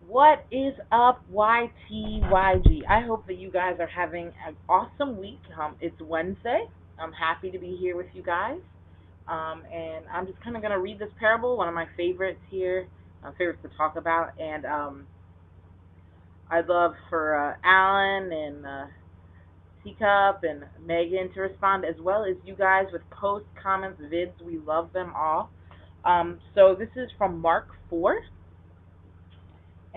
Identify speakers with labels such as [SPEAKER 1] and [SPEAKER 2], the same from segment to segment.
[SPEAKER 1] What is up, YTYG? I hope that you guys are having an awesome week. It's Wednesday. I'm happy to be here with you guys. And I'm just kind of going to read this parable, one of my favorites here, favorites to talk about. And I'd love for Alan and Teacup and Megan to respond, as well as you guys with posts, comments, vids. We love them all. So this is from Mark 4.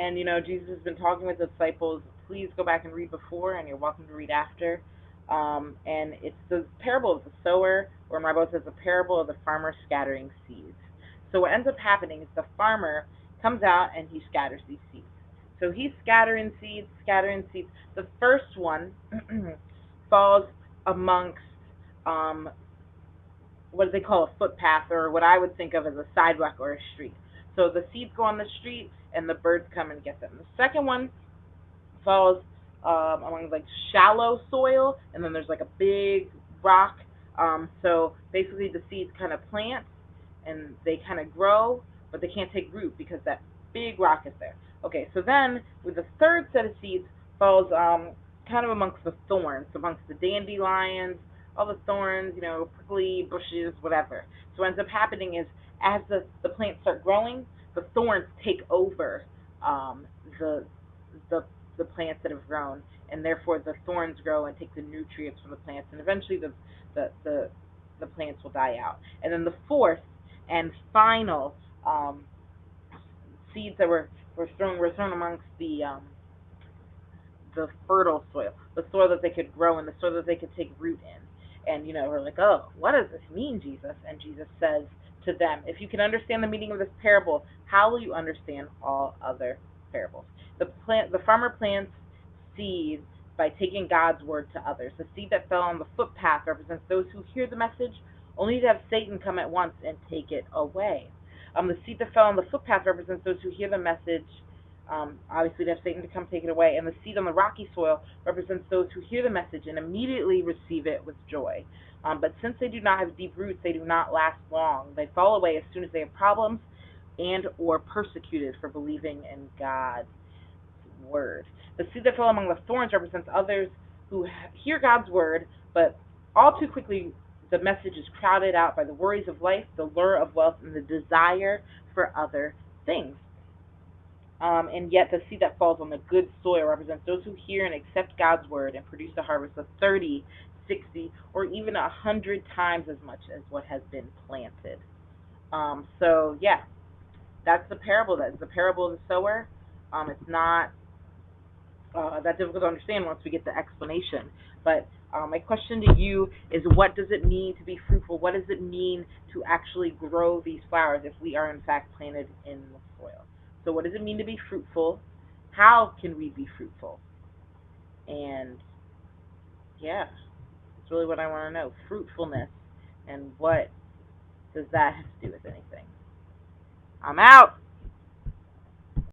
[SPEAKER 1] And Jesus has been talking with the disciples. Please go back and read before, and you're welcome to read after. And it's the parable of the sower, or my Bible says the parable of the farmer scattering seeds. So what ends up happening is the farmer comes out and he scatters these seeds. So he's scattering seeds, scattering seeds. The first one falls amongst what do they call a footpath, or what I would think of as a sidewalk or a street. So the seeds go on the street, and the birds come and get them. The second one falls among like shallow soil, and then there's like a big rock. So basically, the seeds kind of plant, and they kind of grow, but they can't take root because that big rock is there. Okay, so then with the third set of seeds falls kind of amongst the thorns, amongst the dandelions, all the thorns, prickly bushes, whatever. So what ends up happening is as the plants start growing, the thorns take over the the the plants that have grown, and therefore the thorns grow and take the nutrients from the plants, and eventually the plants will die out. And then the fourth and final seeds that were thrown amongst the fertile soil, the soil that they could grow in, the soil that they could take root in. And we're like, oh, what does this mean, Jesus? And Jesus says to them, if you can understand the meaning of this parable, how will you understand all other parables? The farmer plants seed by taking God's word to others. The seed that fell on the footpath represents those who hear the message, only to have Satan come at once and take it away. The seed that fell on the footpath represents those who hear the message, obviously to have Satan to come take it away. And the seed on the rocky soil represents those who hear the message and immediately receive it with joy. But since they do not have deep roots, they do not last long. They fall away as soon as they have problems and or persecuted for believing in God's word. The seed that fell among the thorns represents others who hear God's word, but all too quickly the message is crowded out by the worries of life, the lure of wealth, and the desire for other things. And yet the seed that falls on the good soil represents those who hear and accept God's word and produce a harvest of 30, 60, or even 100 times as much as what has been planted. So yeah, that's the parable. That is the parable of the sower. It's not that difficult to understand once we get the explanation. But my question to you is, what does it mean to be fruitful? What does it mean to actually grow these flowers if we are in fact planted in the soil? So what does it mean to be fruitful? How can we be fruitful? And yeah, that's really what I want to know. Fruitfulness, and what does that have to do with anything? I'm out.